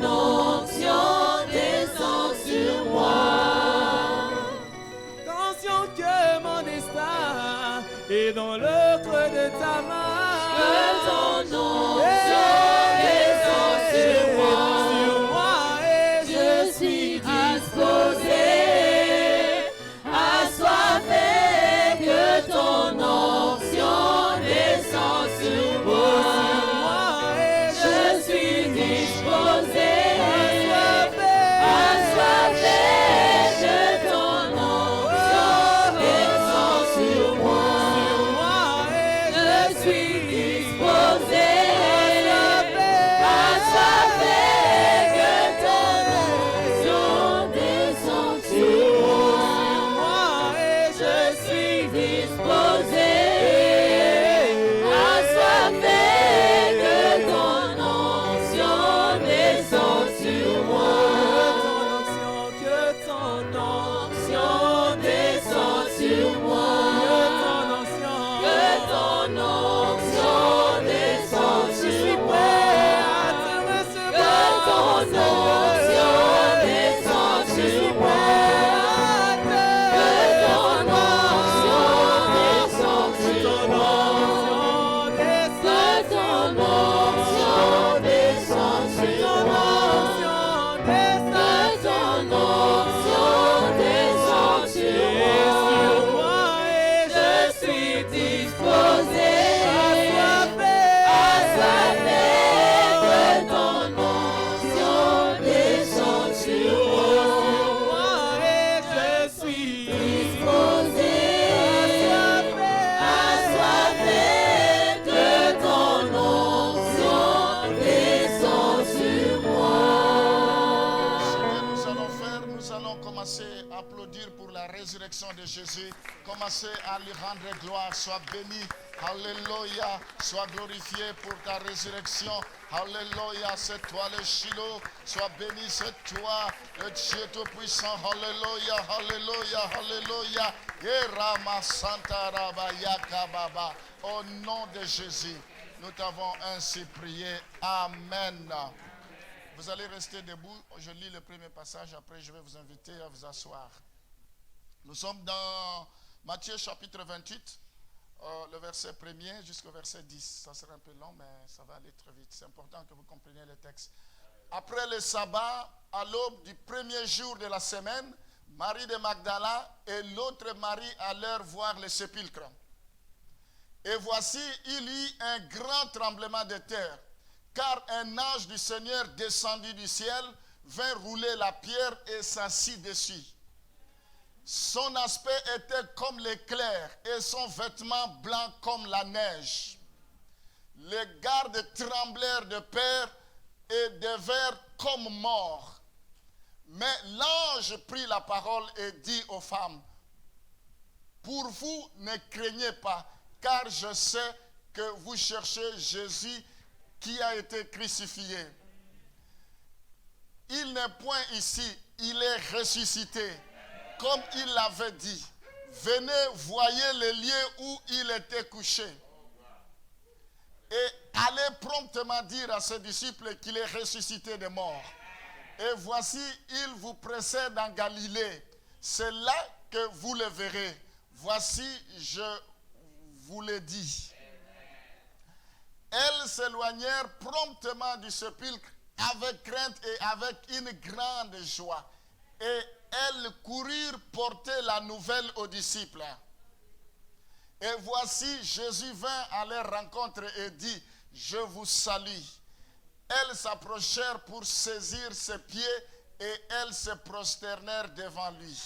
onction descend sur moi. Attention que mon destin est dans le creux de ta main. Que ton onction descend sur moi. Et Je suis disposé, assoiffé, que ton onction descend sur moi. Je suis disposé, assoiffé, que ton onction descend sur moi. Je suis disposé, assoiffé, que ton onction descend sur moi. Je suis disposé, assoiffé, que ton onction descend sur moi. que ton Onction descend sur moi. Que ton onction descend sur moi. Que ton onction descend sur moi. Que ton onction descend sur moi. Que ton onction descend sur moi. Que ton onction descend sur moi. Je suis disposé, assoiffé, que ton onction descend sur moi. Je suis disposé, assoiffé, que ton onction descend sur moi. Ce que nous allons faire, nous allons commencer à applaudir pour la résurrection de Jésus. Commencer à lui rendre gloire. Sois béni. Alléluia. Sois glorifié pour ta résurrection. Alléluia. C'est toi le Shiloh. Sois béni, c'est toi le Dieu Tout-Puissant. Alléluia. Alléluia. Alléluia. Et Rama Santa Raba Yaka Baba. Au nom de Jésus, nous t'avons ainsi prié. Amen. Vous allez rester debout. Je lis le premier passage. Après, je vais vous inviter à vous asseoir. Nous sommes dans Matthieu chapitre 28, le verset 1er jusqu'au verset 10. Ça sera un peu long, mais ça va aller très vite. C'est important que vous compreniez le texte. Après le sabbat, à l'aube du premier jour de la semaine, Marie de Magdala et l'autre Marie allèrent voir le sépulcre. Et voici, il y eut un grand tremblement de terre, car un ange du Seigneur descendit du ciel, vint rouler la pierre et s'assit dessus. Son aspect était comme l'éclair et son vêtement blanc comme la neige. Les gardes tremblèrent de peur et devinrent comme morts. Mais l'ange prit la parole et dit aux femmes, pour vous, ne craignez pas, car je sais que vous cherchez Jésus qui a été crucifié. Il n'est point ici, il est ressuscité, comme il l'avait dit. Venez, voyez le lieu où il était couché. Et allez promptement dire à ses disciples qu'il est ressuscité des morts. Et voici, il vous précède en Galilée. C'est là que vous le verrez. Voici, je vous le dis. Elles s'éloignèrent promptement du sépulcre avec crainte et avec une grande joie. Et elles coururent porter la nouvelle aux disciples. Et voici, Jésus vint à leur rencontre et dit, je vous salue. Elles s'approchèrent pour saisir ses pieds et elles se prosternèrent devant lui.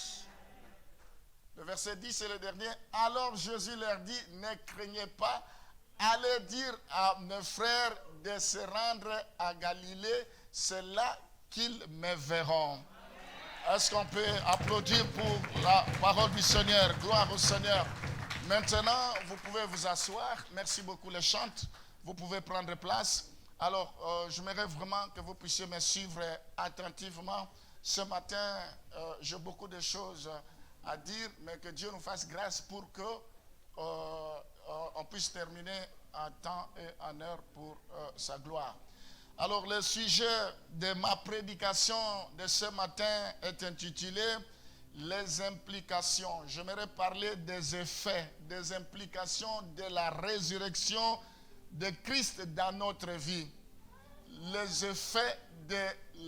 Le verset 10 est le dernier. Alors Jésus leur dit, ne craignez pas, allez dire à mes frères de se rendre à Galilée, c'est là qu'ils me verront. Est-ce qu'on peut applaudir pour la parole du Seigneur? Gloire au Seigneur. Maintenant, vous pouvez vous asseoir. Merci beaucoup les chantes. Vous pouvez prendre place. Alors, j'aimerais vraiment que vous puissiez me suivre attentivement. Ce matin, j'ai beaucoup de choses à dire, mais que Dieu nous fasse grâce pour que on puisse terminer en temps et en heure pour sa gloire. Alors le sujet de ma prédication de ce matin est intitulé « Les implications ». J'aimerais parler des effets, des implications de la résurrection de Christ dans notre vie. Les effets de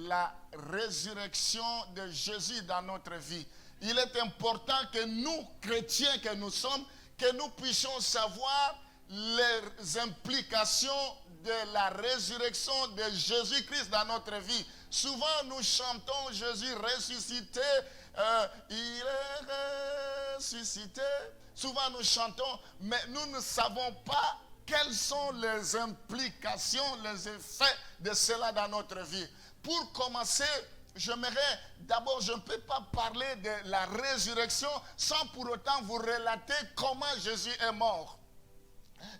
la résurrection de Jésus dans notre vie. Il est important que nous, chrétiens que nous sommes, que nous puissions savoir les implications de la résurrection de Jésus-Christ dans notre vie. Souvent, nous chantons Jésus ressuscité, il est ressuscité. Souvent, nous chantons, mais nous ne savons pas quelles sont les implications, les effets de cela dans notre vie. Pour commencer, j'aimerais d'abord, je ne peux pas parler de la résurrection sans pour autant vous relater comment Jésus est mort.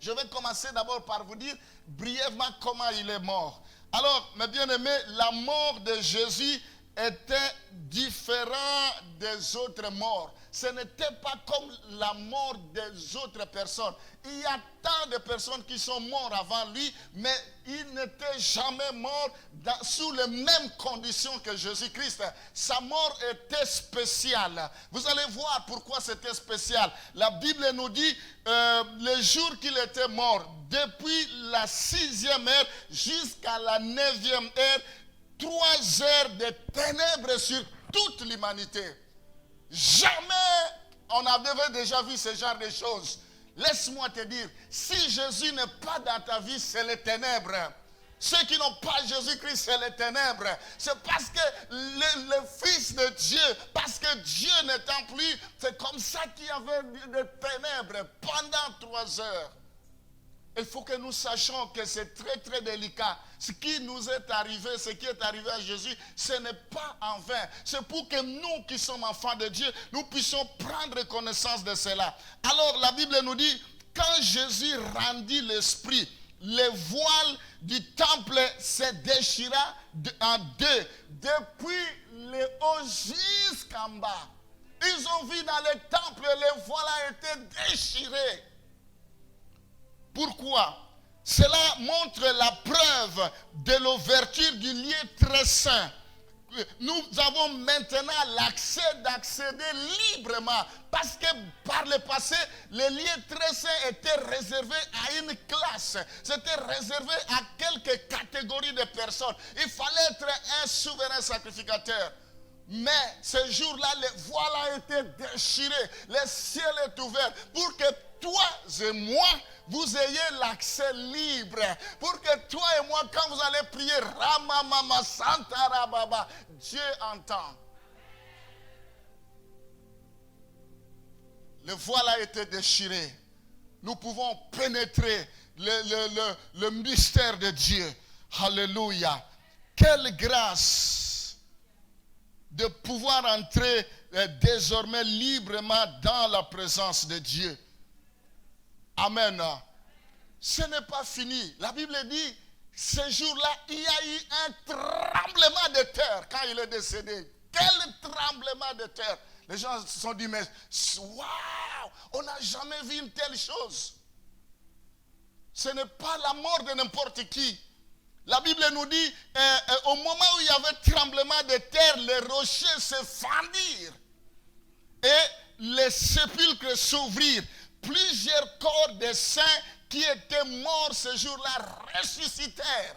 Je vais commencer d'abord par vous dire brièvement comment il est mort. Alors, mes bien-aimés, la mort de Jésus était différente des autres morts. Ce n'était pas comme la mort des autres personnes. Il y a tant de personnes qui sont mortes avant lui, mais il n'était jamais mort sous les mêmes conditions que Jésus-Christ. Sa mort était spéciale. Vous allez voir pourquoi c'était spécial. La Bible nous dit, le jour qu'il était mort, depuis la 6e heure jusqu'à la 9e heure, 3 heures de ténèbres sur toute l'humanité. Jamais on avait déjà vu ce genre de choses. Laisse-moi te dire, si Jésus n'est pas dans ta vie, c'est les ténèbres. Ceux qui n'ont pas Jésus-Christ, c'est les ténèbres. C'est parce que le Fils de Dieu, parce que Dieu n'étant plus, c'est comme ça qu'il y avait des ténèbres pendant 3 heures. Il faut que nous sachions que c'est très très délicat. Ce qui nous est arrivé, ce qui est arrivé à Jésus, ce n'est pas en vain. C'est pour que nous qui sommes enfants de Dieu, nous puissions prendre connaissance de cela. Alors la Bible nous dit, quand Jésus rendit l'esprit, le voile du temple se déchira en deux, depuis le haut jusqu'en bas. Ils ont vu dans le temple, le voile a été déchiré. Pourquoi? Cela montre la preuve de l'ouverture du lieu très saint. Nous avons maintenant l'accès d'accéder librement. Parce que par le passé, le lieu très saint était réservé à une classe. C'était réservé à quelques catégories de personnes. Il fallait être un souverain sacrificateur. Mais ce jour-là, le voile a été déchiré. Le ciel est ouvert pour que toi et moi, vous ayez l'accès libre. Pour que toi et moi, quand vous allez prier, Ramamama Santarababa, Dieu entend. Le voile a été déchiré. Nous pouvons pénétrer le mystère de Dieu. Alléluia. Quelle grâce de pouvoir entrer désormais librement dans la présence de Dieu. Amen. Ce n'est pas fini. La Bible dit, ce jour-là, il y a eu un tremblement de terre quand il est décédé. Quel tremblement de terre! Les gens se sont dit, mais waouh, on n'a jamais vu une telle chose. Ce n'est pas la mort de n'importe qui. La Bible nous dit, au moment où il y avait tremblement de terre, les rochers se fendirent et les sépulcres s'ouvrirent. Plusieurs corps de saints qui étaient morts ce jour-là ressuscitèrent.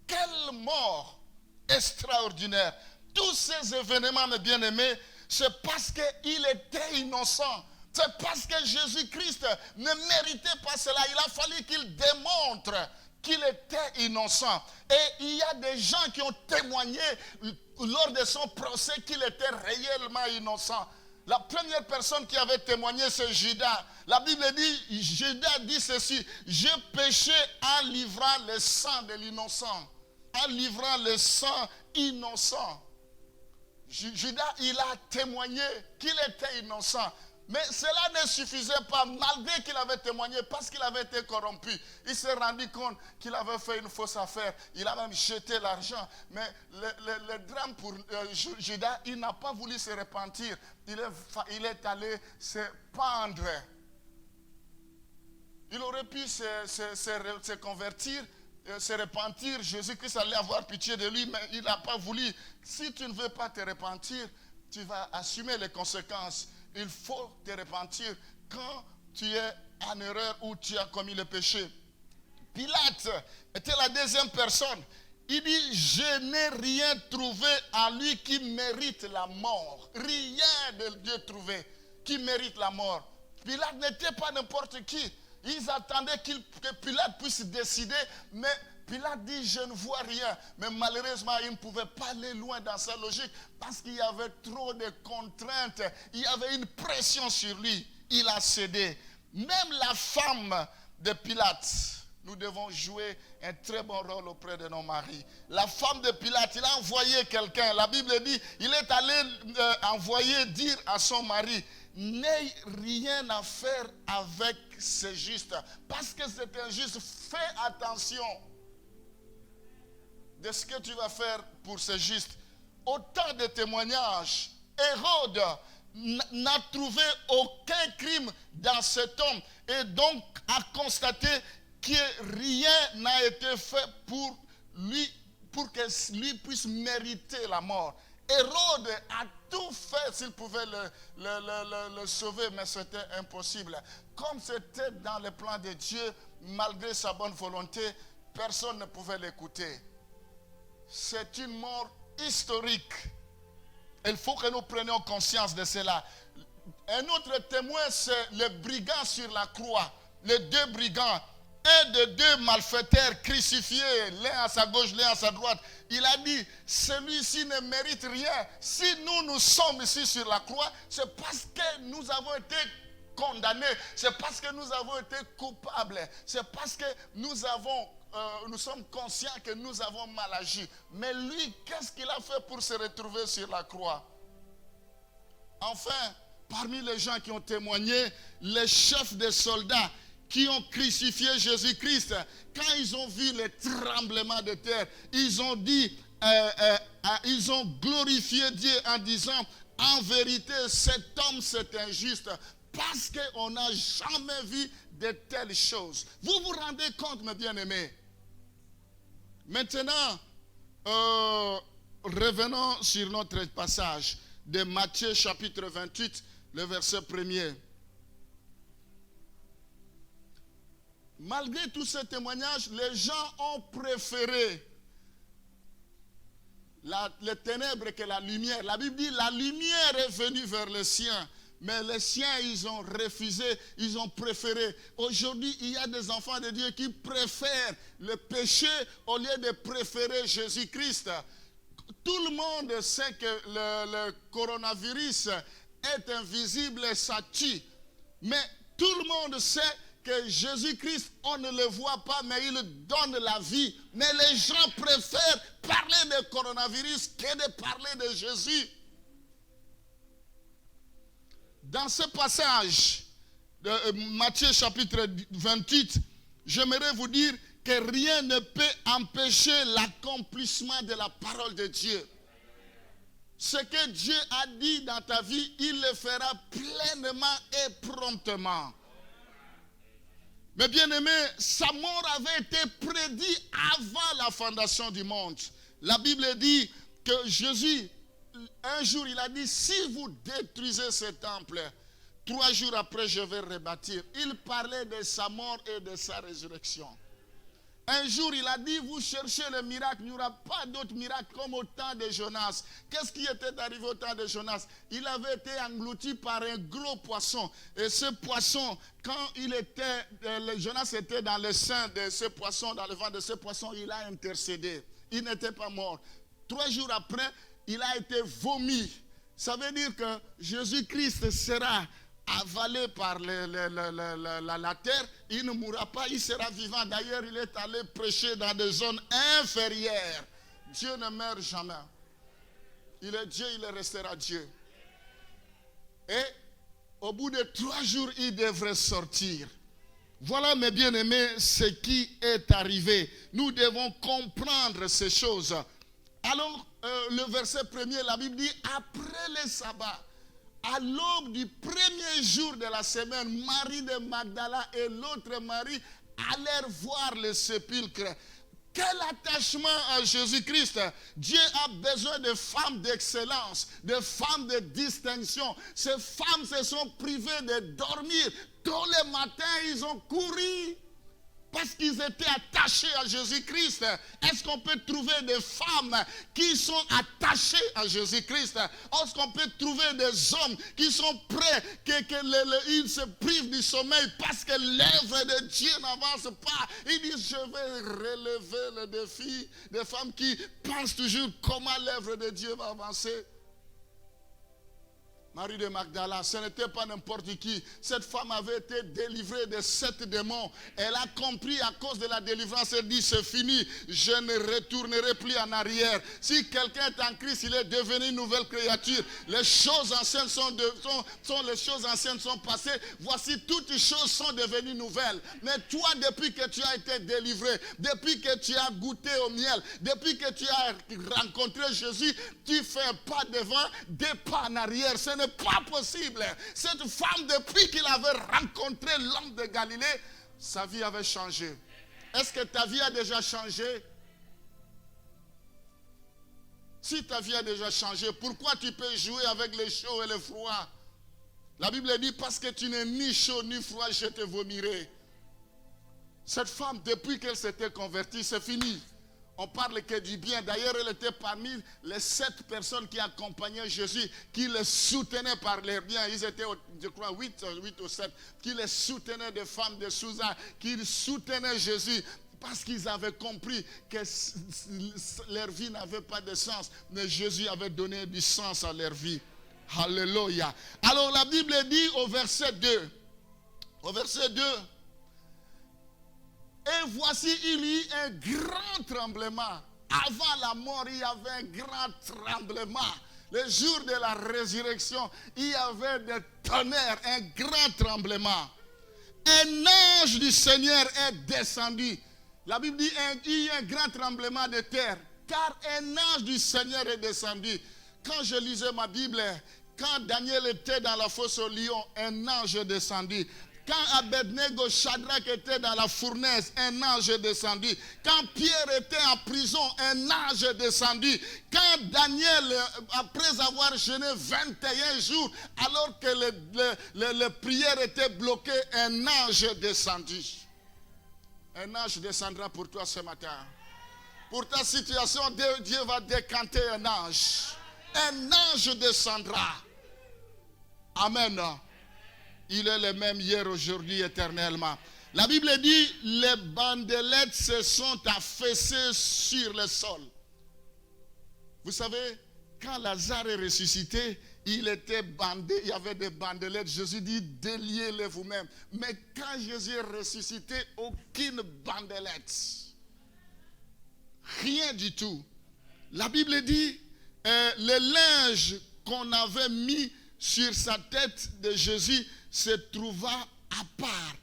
Quelle mort extraordinaire! Tous ces événements, mes bien-aimés, c'est parce qu'il était innocent. C'est parce que Jésus-Christ ne méritait pas cela. Il a fallu qu'il démontre qu'il était innocent. Et il y a des gens qui ont témoigné lors de son procès qu'il était réellement innocent. La première personne qui avait témoigné, c'est Judas. La Bible dit, Judas dit ceci, j'ai péché en livrant le sang de l'innocent. En livrant le sang innocent. Judas, il a témoigné qu'il était innocent. Mais cela ne suffisait pas, malgré qu'il avait témoigné, parce qu'il avait été corrompu. Il s'est rendu compte qu'il avait fait une fausse affaire. Il a même jeté l'argent. Mais le drame pour Judas, il n'a pas voulu se repentir. Il est allé se pendre. Il aurait pu se convertir se repentir, Jésus-Christ allait avoir pitié de lui, mais il n'a pas voulu. Si tu ne veux pas te repentir, tu vas assumer les conséquences. Il faut te repentir quand tu es en erreur ou tu as commis le péché. Pilate était la deuxième personne. Il dit, je n'ai rien trouvé en lui qui mérite la mort. Rien de Dieu trouvé qui mérite la mort. Pilate n'était pas n'importe qui. Ils attendaient que Pilate puisse décider, mais Pilate dit, je ne vois rien. Mais malheureusement, il ne pouvait pas aller loin dans sa logique parce qu'il y avait trop de contraintes. Il y avait une pression sur lui. Il a cédé. Même la femme de Pilate, nous devons jouer un très bon rôle auprès de nos maris. La femme de Pilate, il a envoyé quelqu'un. La Bible dit, il est allé envoyer dire à son mari, n'aie rien à faire avec ce juste. Parce que c'est injuste. Fais attention de ce que tu vas faire pour ce juste. Autant de témoignages. Hérode n'a trouvé aucun crime dans cet homme. Et donc a constaté que rien n'a été fait pour lui, pour que lui puisse mériter la mort. Hérode a tout fait s'il pouvait le sauver, mais c'était impossible. Comme c'était dans le plan de Dieu, malgré sa bonne volonté, personne ne pouvait l'écouter. C'est une mort historique. Il faut que nous prenions conscience de cela. Un autre témoin, c'est le brigand sur la croix. Les deux brigands. Un de deux malfaiteurs crucifiés, l'un à sa gauche, l'un à sa droite. Il a dit, celui-ci ne mérite rien. Si nous sommes ici sur la croix, c'est parce que nous avons été condamnés. C'est parce que nous avons été coupables. C'est parce que nous sommes conscients que nous avons mal agi. Mais lui, qu'est-ce qu'il a fait pour se retrouver sur la croix? Enfin, parmi les gens qui ont témoigné, les chefs des soldats qui ont crucifié Jésus-Christ, quand ils ont vu les tremblements de terre, ils ont dit, ils ont glorifié Dieu en disant, en vérité, cet homme c'est injuste, parce qu'on n'a jamais vu de telles choses. Vous vous rendez compte, mes bien-aimés? Maintenant, revenons sur notre passage de Matthieu chapitre 28, le verset 1er. Malgré tous ces témoignages, les gens ont préféré les ténèbres que la lumière. La Bible dit, la lumière est venue vers les siens. Mais les siens, ils ont refusé, ils ont préféré. Aujourd'hui, il y a des enfants de Dieu qui préfèrent le péché au lieu de préférer Jésus-Christ. Tout le monde sait que le coronavirus est invisible et ça tue. Mais tout le monde sait que Jésus-Christ, on ne le voit pas, mais il donne la vie. Mais les gens préfèrent parler de coronavirus que de parler de Jésus. Dans ce passage de Matthieu chapitre 28, j'aimerais vous dire que rien ne peut empêcher l'accomplissement de la parole de Dieu. Ce que Dieu a dit dans ta vie, il le fera pleinement et promptement. Mais bien aimé, sa mort avait été prédite avant la fondation du monde. La Bible dit que Jésus, un jour, il a dit, si vous détruisez ce temple, 3 jours après, je vais rebâtir. Il parlait de sa mort et de sa résurrection. Un jour, il a dit, vous cherchez le miracle, il n'y aura pas d'autre miracle comme au temps de Jonas. Qu'est-ce qui était arrivé au temps de Jonas? Il avait été englouti par un gros poisson. Et ce poisson, quand Jonas était dans le sein de ce poisson, dans le ventre de ce poisson, il a intercédé. Il n'était pas mort. 3 jours après, il a été vomi. Ça veut dire que Jésus-Christ sera avalé par la terre, il ne mourra pas, il sera vivant. D'ailleurs, il est allé prêcher dans des zones inférieures. Dieu ne meurt jamais. Il est Dieu, il restera Dieu. Et au bout de 3 jours, il devrait sortir. Voilà, mes bien-aimés, ce qui est arrivé. Nous devons comprendre ces choses. Alors, le verset 1er, la Bible dit, après le sabbat, à l'aube du premier jour de la semaine, Marie de Magdala et l'autre Marie allèrent voir le sépulcre. quel attachement à Jésus-Christ. Dieu a besoin de femmes d'excellence, de femmes de distinction. Ces femmes se sont privées de dormir. Tous les matins, ils ont couru parce qu'ils étaient attachés à Jésus-Christ. Est-ce qu'on peut trouver des femmes qui sont attachées à Jésus-Christ? Est-ce qu'on peut trouver des hommes qui sont prêts, qu'ils se privent du sommeil parce que l'œuvre de Dieu n'avance pas? Ils disent, je vais relever le défi. Des femmes qui pensent toujours comment l'œuvre de Dieu va avancer. Marie de Magdala, ce n'était pas n'importe qui. Cette femme avait été délivrée de 7 démons. Elle a compris à cause de la délivrance. Elle dit, c'est fini. Je ne retournerai plus en arrière. Si quelqu'un est en Christ, il est devenu une nouvelle créature. Les choses anciennes les choses anciennes sont passées. Voici, toutes les choses sont devenues nouvelles. Mais toi, depuis que tu as été délivré, depuis que tu as goûté au miel, depuis que tu as rencontré Jésus, tu fais un pas devant, des pas en arrière. Ce n'est pas possible. Cette femme, depuis qu'il avait rencontré l'homme de Galilée, sa vie avait changé. Est-ce que ta vie a déjà changé? Si ta vie a déjà changé, pourquoi tu peux jouer avec les chauds et les froids? La Bible dit, parce que tu n'es ni chaud ni froid, je te vomirai. Cette femme, depuis qu'elle s'était convertie, c'est fini. On parle que du bien. D'ailleurs, elle était parmi les 7 personnes qui accompagnaient Jésus, qui le soutenaient par leurs biens. Ils étaient, je crois, 8 ou 7, qui les soutenaient, des femmes de Susa, qui soutenaient Jésus. Parce qu'ils avaient compris que leur vie n'avait pas de sens. Mais Jésus avait donné du sens à leur vie. Alléluia. Alors la Bible dit au verset 2. Au verset 2. Et voici, il y eut un grand tremblement. Avant la mort, il y avait un grand tremblement. Le jour de la résurrection, il y avait des tonnerres, un grand tremblement. Un ange du Seigneur est descendu. La Bible dit il y a un grand tremblement de terre. Car un ange du Seigneur est descendu. Quand je lisais ma Bible, quand Daniel était dans la fosse au lion, un ange est descendu. Quand Abednego, Shadrach était dans la fournaise, un ange est descendu. Quand Pierre était en prison, un ange est descendu. Quand Daniel, après avoir jeûné 21 jours, alors que les prières étaient bloquées, un ange est descendu. Un ange descendra pour toi ce matin. Pour ta situation, Dieu va décanter un ange. Un ange descendra. Amen. Il est le même hier, aujourd'hui, éternellement. La Bible dit, les bandelettes se sont affaissées sur le sol. Vous savez, quand Lazare est ressuscité, il était bandé, il y avait des bandelettes. Jésus dit, déliez-les vous-même. Mais quand Jésus est ressuscité, aucune bandelette. Rien du tout. La Bible dit, le linge qu'on avait mis sur sa tête de Jésus se trouva à part.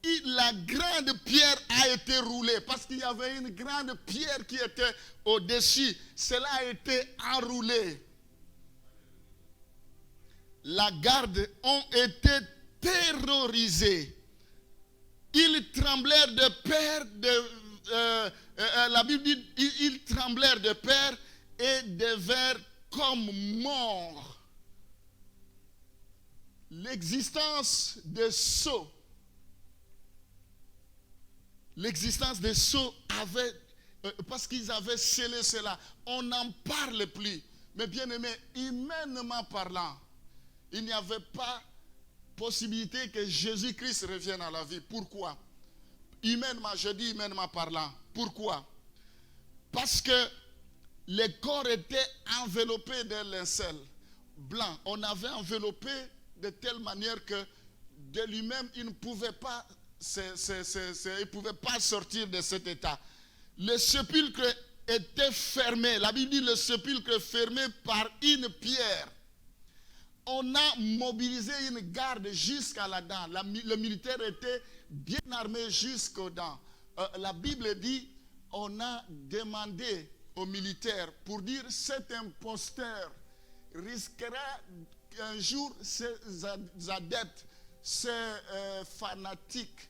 Et la grande pierre a été roulée parce qu'il y avait une grande pierre qui était au-dessus. Cela a été enroulé. La garde ont été terrorisés. Ils tremblèrent de peur. La Bible dit ils tremblèrent de peur et devinrent comme morts. L'existence des sceaux avait, parce qu'ils avaient scellé cela, on n'en parle plus. Mais bien aimé, humainement parlant, il n'y avait pas possibilité que Jésus-Christ revienne à la vie. Pourquoi? Humainement, je dis humainement parlant. Pourquoi? Parce que les corps étaient enveloppés d'un linceul blanc. On avait enveloppé de telle manière que de lui-même, il ne pouvait pas, sortir de cet état. Le sépulcre était fermé. La Bible dit le sépulcre fermé par une pierre. On a mobilisé une garde jusqu'à la dent. Le militaire était bien armé jusqu'aux dents. La Bible dit, on a demandé aux militaires pour dire cet imposteur risquera un jour ces adeptes, ces fanatiques,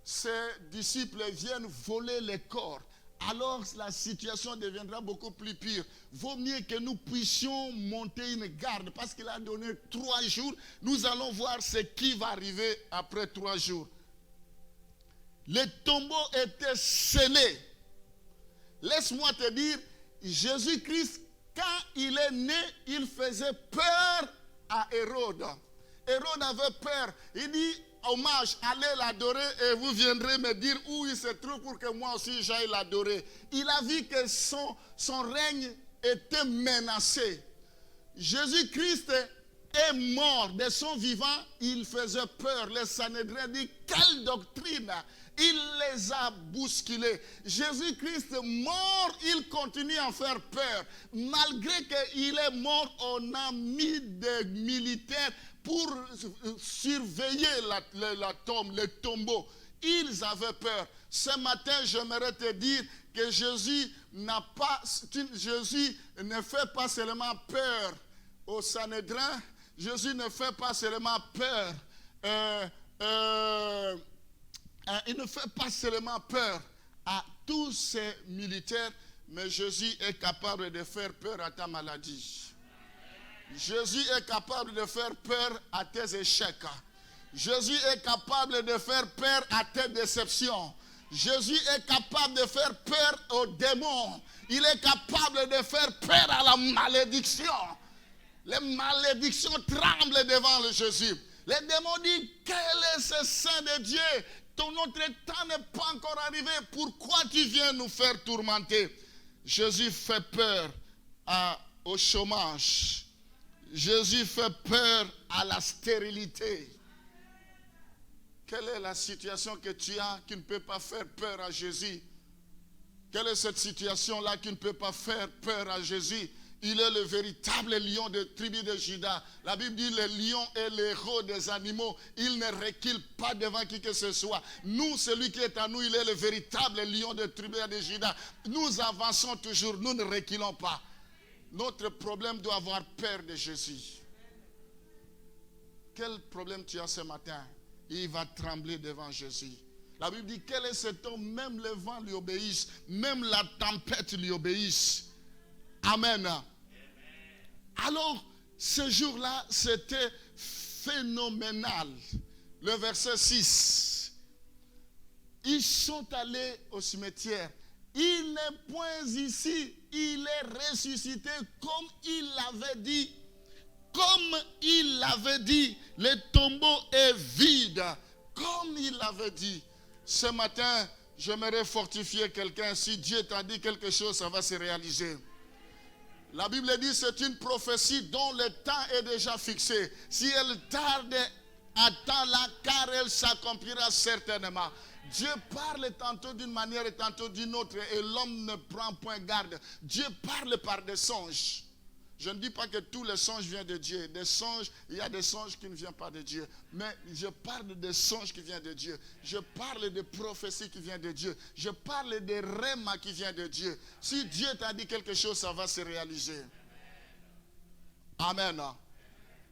ses disciples viennent voler les corps, alors la situation deviendra beaucoup plus pire. Vaut mieux que nous puissions monter une garde, parce qu'il a donné 3 jours. Nous allons voir ce qui va arriver après 3 jours. Les tombeaux étaient scellés. Laisse-moi te dire, Jésus-Christ, quand il est né, il faisait peur à Hérode. Hérode avait peur. Il dit, hommage, allez l'adorer et vous viendrez me dire où il se trouve pour que moi aussi j'aille l'adorer. Il a vu que son règne était menacé. Jésus-Christ est mort de son vivant, il faisait peur. Les Sanhédrins disent, quelle doctrine! Il les a bousculés. Jésus-Christ mort, il continue à faire peur. Malgré qu'il est mort, on a mis des militaires pour surveiller la tombe, les tombeaux. Ils avaient peur. Ce matin, j'aimerais te dire que Jésus ne fait pas seulement peur aux Sanhédrins. Jésus ne fait pas seulement peur. Il ne fait pas seulement peur à tous ces militaires, mais Jésus est capable de faire peur à ta maladie. Jésus est capable de faire peur à tes échecs. Jésus est capable de faire peur à tes déceptions. Jésus est capable de faire peur aux démons. Il est capable de faire peur à la malédiction. Les malédictions tremblent devant le Jésus. Les démons disent, quel est ce Saint de Dieu? Notre temps n'est pas encore arrivé. Pourquoi tu viens nous faire tourmenter? Jésus fait peur au chômage. Jésus fait peur à la stérilité. Quelle est la situation que tu as qui ne peut pas faire peur à Jésus? Quelle est cette situation-là qui ne peut pas faire peur à Jésus? Il est le véritable lion de tribu de Juda. La Bible dit le lion est l'héros des animaux. Il ne recule pas devant qui que ce soit. Nous, celui qui est à nous, il est le véritable lion de tribu de Juda. Nous avançons toujours, nous ne reculons pas. Notre problème doit avoir peur de Jésus. Quel problème tu as ce matin? Il va trembler devant Jésus. La Bible dit, quel est cet homme? Même le vent lui obéisse, même la tempête lui obéisse. Amen. Alors, ce jour-là, c'était phénoménal. Le verset 6. Ils sont allés au cimetière. Il n'est point ici. Il est ressuscité comme il l'avait dit. Comme il l'avait dit. Le tombeau est vide. Comme il l'avait dit. Ce matin, j'aimerais fortifier quelqu'un. Si Dieu t'a dit quelque chose, ça va se réaliser. La Bible dit, c'est une prophétie dont le temps est déjà fixé. Si elle tarde, attends-la, car elle s'accomplira certainement. Dieu parle tantôt d'une manière et tantôt d'une autre, et l'homme ne prend point garde. Dieu parle par des songes. Je ne dis pas que tous les songes viennent de Dieu. Des songes, il y a des songes qui ne viennent pas de Dieu. Mais je parle des songes qui viennent de Dieu. Je parle des prophéties qui viennent de Dieu. Je parle des rémas qui viennent de Dieu. Si Dieu t'a dit quelque chose, ça va se réaliser. Amen.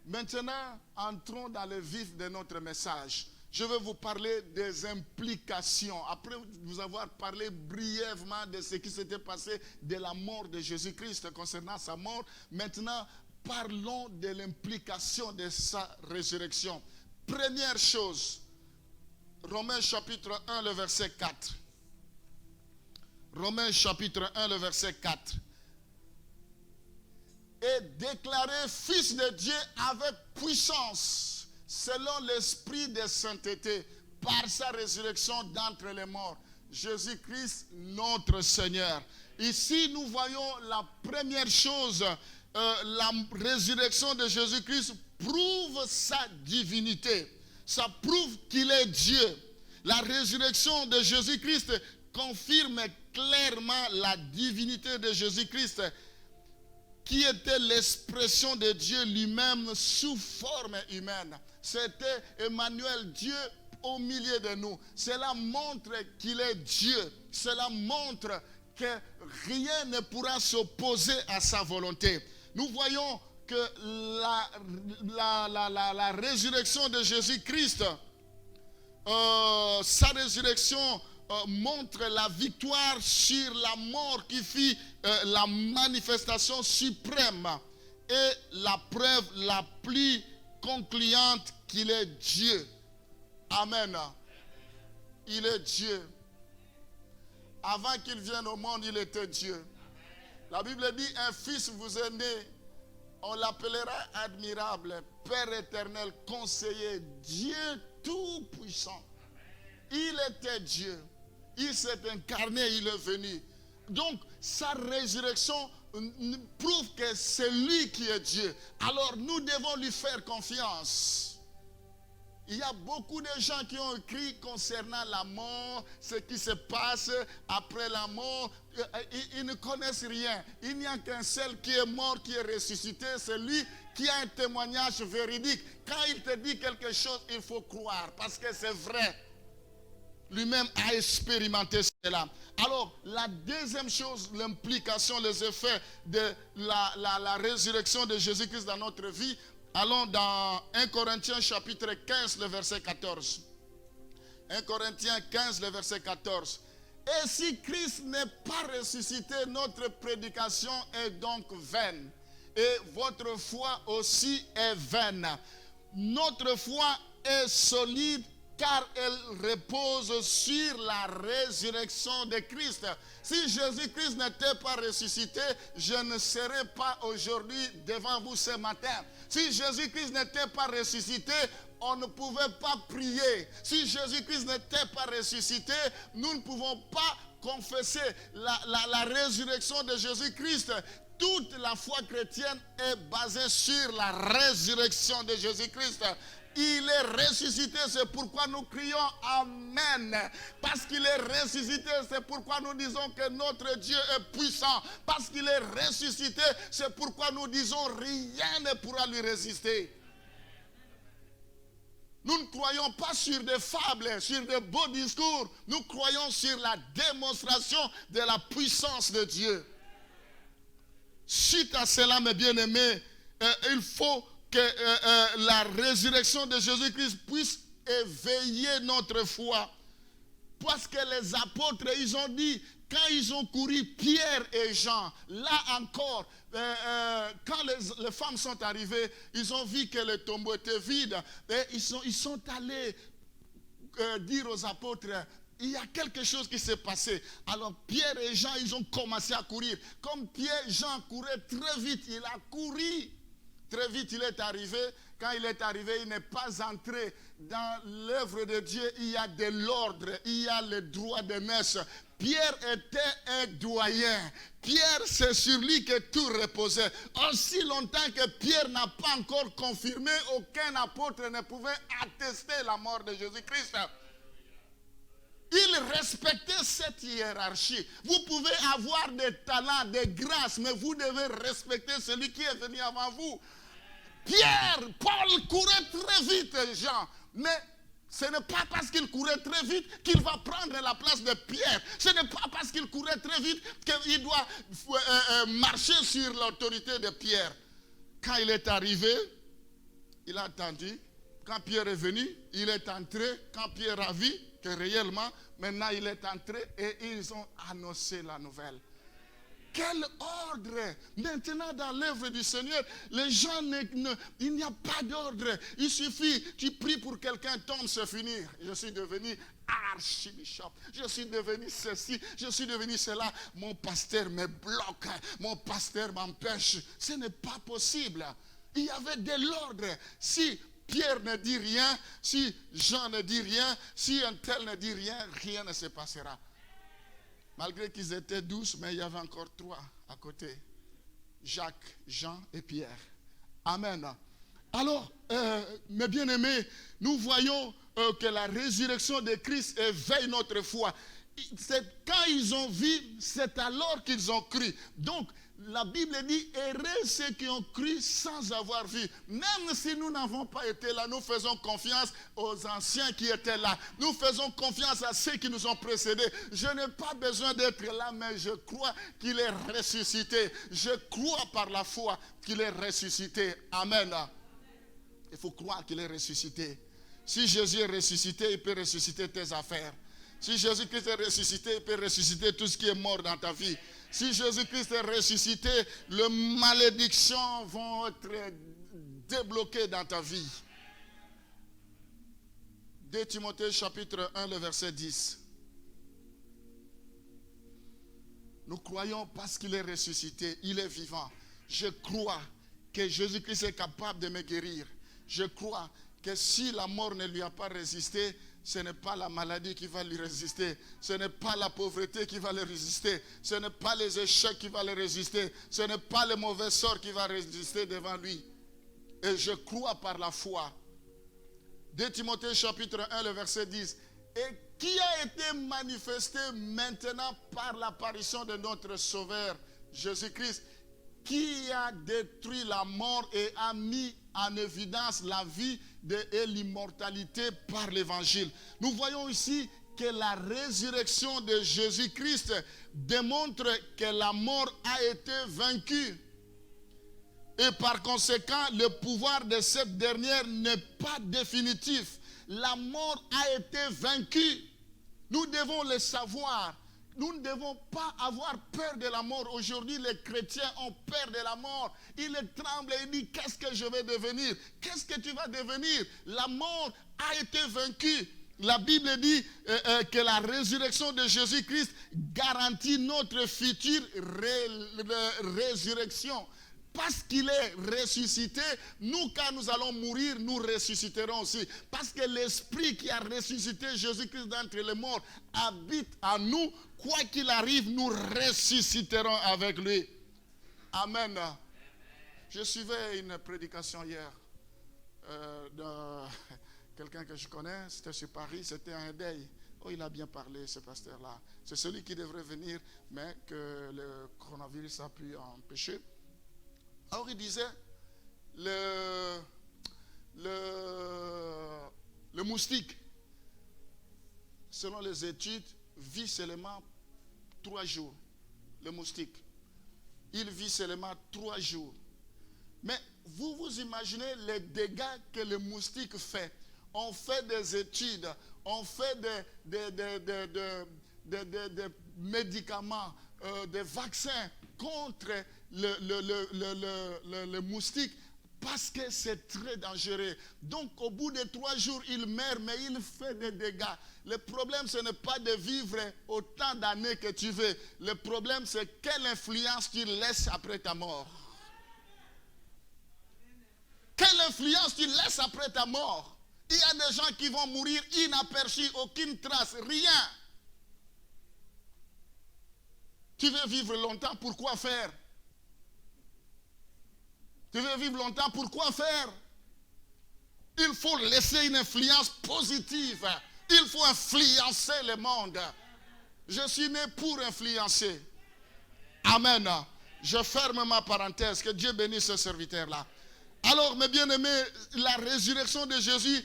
Maintenant, entrons dans le vif de notre message. Je vais vous parler des implications. Après vous avoir parlé brièvement de ce qui s'était passé de la mort de Jésus-Christ concernant sa mort, maintenant parlons de l'implication de sa résurrection. Première chose, Romains chapitre 1, le verset 4. Romains chapitre 1, le verset 4. Et déclaré fils de Dieu avec puissance, selon l'esprit de sainteté, par sa résurrection d'entre les morts. Jésus-Christ, notre Seigneur. Ici, nous voyons la première chose. La résurrection de Jésus-Christ prouve sa divinité. Ça prouve qu'il est Dieu. La résurrection de Jésus-Christ confirme clairement la divinité de Jésus-Christ, qui était l'expression de Dieu lui-même sous forme humaine. C'était Emmanuel, Dieu au milieu de nous. Cela montre qu'il est Dieu. Cela montre que rien ne pourra s'opposer à sa volonté. Nous voyons que la résurrection de Jésus-Christ sa résurrection montre la victoire sur la mort qui fit la manifestation suprême et la preuve la plus concluante qu'il est Dieu. Amen. Il est Dieu. Avant qu'il vienne au monde, il était Dieu. La Bible dit, un fils vous est né, on l'appellera admirable, Père éternel, conseiller, Dieu tout-puissant. Il était Dieu. Il s'est incarné, il est venu. Donc, sa résurrection prouve que c'est lui qui est Dieu. Alors, nous devons lui faire confiance. Il y a beaucoup de gens qui ont écrit concernant la mort, ce qui se passe après la mort. Ils ne connaissent rien. Il n'y a qu'un seul qui est mort, qui est ressuscité. C'est lui qui a un témoignage véridique. Quand il te dit quelque chose, il faut croire parce que c'est vrai. Lui-même a expérimenté cela. Alors, la deuxième chose, l'implication, les effets de la résurrection de Jésus-Christ dans notre vie. Allons dans 1 Corinthiens chapitre 15, le verset 14. 1 Corinthiens 15, le verset 14. Et si Christ n'est pas ressuscité, notre prédication est donc vaine. Et votre foi aussi est vaine. Notre foi est solide car elle repose sur la résurrection de Christ. Si Jésus-Christ n'était pas ressuscité, je ne serais pas aujourd'hui devant vous ce matin. Si Jésus-Christ n'était pas ressuscité, on ne pouvait pas prier. Si Jésus-Christ n'était pas ressuscité, nous ne pouvons pas confesser la résurrection de Jésus-Christ. Toute la foi chrétienne est basée sur la résurrection de Jésus-Christ. Il est ressuscité, c'est pourquoi nous crions Amen. Parce qu'il est ressuscité, c'est pourquoi nous disons que notre Dieu est puissant. Parce qu'il est ressuscité, c'est pourquoi nous disons rien ne pourra lui résister. Nous ne croyons pas sur des fables, sur des beaux discours. Nous croyons sur la démonstration de la puissance de Dieu. Suite à cela, mes bien-aimés, il faut que la résurrection de Jésus-Christ puisse éveiller notre foi. Parce que les apôtres, ils ont dit, quand ils ont couru, Pierre et Jean, là encore, quand les femmes sont arrivées, ils ont vu que le tombeau était vide. Et ils sont allés dire aux apôtres, il y a quelque chose qui s'est passé. Alors Pierre et Jean, ils ont commencé à courir. Comme Pierre et Jean couraient très vite, il a couru. Très vite, il est arrivé. Quand il est arrivé, il n'est pas entré dans l'œuvre de Dieu. Il y a de l'ordre, il y a le droit de messe. Pierre était un doyen. Pierre, c'est sur lui que tout reposait. Aussi longtemps que Pierre n'a pas encore confirmé, aucun apôtre ne pouvait attester la mort de Jésus-Christ. Il respectait cette hiérarchie. Vous pouvez avoir des talents, des grâces, mais vous devez respecter celui qui est venu avant vous. Pierre, Paul courait très vite, Jean. Mais ce n'est pas parce qu'il courait très vite qu'il va prendre la place de Pierre. Ce n'est pas parce qu'il courait très vite qu'il doit marcher sur l'autorité de Pierre. Quand il est arrivé, il a attendu. Quand Pierre est venu, il est entré. Quand Pierre a vu que réellement, maintenant il est entré et ils ont annoncé la nouvelle. Quel ordre! Maintenant dans l'œuvre du Seigneur, les gens, il n'y a pas d'ordre. Il suffit, tu pries pour quelqu'un, tombe, c'est fini. Je suis devenu archibishop. Je suis devenu ceci, je suis devenu cela. Mon pasteur me bloque, mon pasteur m'empêche. Ce n'est pas possible. Il y avait de l'ordre. Si Pierre ne dit rien, si Jean ne dit rien, si un tel ne dit rien, rien ne se passera. Malgré qu'ils étaient 12, mais il y avait encore 3 à côté. Jacques, Jean et Pierre. Amen. Alors, mes bien-aimés, nous voyons que la résurrection de Christ éveille notre foi. C'est quand ils ont vu, c'est alors qu'ils ont cru. Donc, la Bible dit, heureux ceux qui ont cru sans avoir vu. Même si nous n'avons pas été là, nous faisons confiance aux anciens qui étaient là. Nous faisons confiance à ceux qui nous ont précédés. Je n'ai pas besoin d'être là, mais je crois qu'il est ressuscité. Je crois par la foi qu'il est ressuscité. Amen. Il faut croire qu'il est ressuscité. Si Jésus est ressuscité, il peut ressusciter tes affaires. Si Jésus-Christ est ressuscité, il peut ressusciter tout ce qui est mort dans ta vie. Si Jésus-Christ est ressuscité, les malédictions vont être débloquées dans ta vie. 2 Timothée chapitre 1, le verset 10. Nous croyons parce qu'il est ressuscité, il est vivant. Je crois que Jésus-Christ est capable de me guérir. Je crois que si la mort ne lui a pas résisté, ce n'est pas la maladie qui va lui résister. Ce n'est pas la pauvreté qui va le résister. Ce n'est pas les échecs qui vont le résister. Ce n'est pas le mauvais sort qui va résister devant lui. Et je crois par la foi. 2 Timothée chapitre 1, le verset 10. Et qui a été manifesté maintenant par l'apparition de notre Sauveur Jésus-Christ, qui a détruit la mort et a mis en évidence la vie et l'immortalité par l'évangile. Nous voyons ici que la résurrection de Jésus-Christ démontre que la mort a été vaincue. Et par conséquent, le pouvoir de cette dernière n'est pas définitif. La mort a été vaincue. Nous devons le savoir. Nous ne devons pas avoir peur de la mort. Aujourd'hui, les chrétiens ont peur de la mort. Ils tremblent et ils disent, qu'est-ce que je vais devenir? Qu'est-ce que tu vas devenir? La mort a été vaincue. La Bible dit que la résurrection de Jésus-Christ garantit notre future résurrection. Parce qu'il est ressuscité, nous, quand nous allons mourir, nous ressusciterons aussi. Parce que l'Esprit qui a ressuscité Jésus-Christ d'entre les morts habite en nous. Quoi qu'il arrive, nous ressusciterons avec lui. Amen. Je suivais une prédication hier de quelqu'un que je connais. C'était sur Paris, c'était un deuil. Oh, il a bien parlé, ce pasteur-là. C'est celui qui devrait venir, mais que le coronavirus a pu empêcher. Alors il disait, le moustique, selon les études, vit seulement 3 jours. Le moustique, il vit seulement 3 jours. Mais vous imaginez les dégâts que le moustique fait. On fait des études, on fait des médicaments, des vaccins contre le moustique parce que c'est très dangereux. Donc au bout de 3 jours, il meurt, mais il fait des dégâts. Le problème, ce n'est pas de vivre autant d'années que tu veux. Le problème, c'est quelle influence tu laisses après ta mort. Quelle influence tu laisses après ta mort. Il y a des gens qui vont mourir inaperçus, aucune trace, rien. Tu veux vivre longtemps, pourquoi faire? Tu veux vivre longtemps, pourquoi faire? Il faut laisser une influence positive. Il faut influencer le monde. Je suis né pour influencer. Amen. Je ferme ma parenthèse. Que Dieu bénisse ce serviteur-là. Alors, mes bien-aimés, la résurrection de Jésus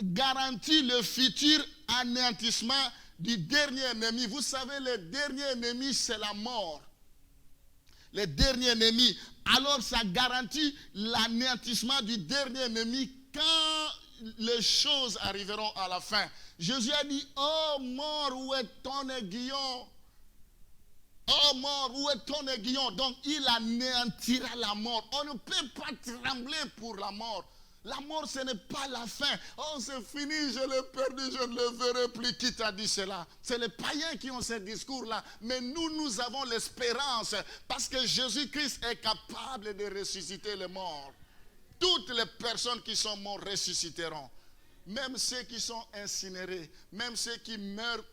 garantit le futur anéantissement du dernier ennemi. Vous savez, le dernier ennemi, c'est la mort. Le dernier ennemi. Alors, ça garantit l'anéantissement du dernier ennemi quand les choses arriveront à la fin. Jésus a dit, oh mort, où est ton aiguillon? Oh mort, où est ton aiguillon? Donc, il anéantira la mort. On ne peut pas trembler pour la mort. La mort, ce n'est pas la fin. Oh, c'est fini, je l'ai perdu, je ne le verrai plus. Qui t'a dit cela? C'est les païens qui ont ce discours-là. Mais nous avons l'espérance parce que Jésus-Christ est capable de ressusciter les morts. Toutes les personnes qui sont mortes ressusciteront. Même ceux qui sont incinérés, même ceux qui meurent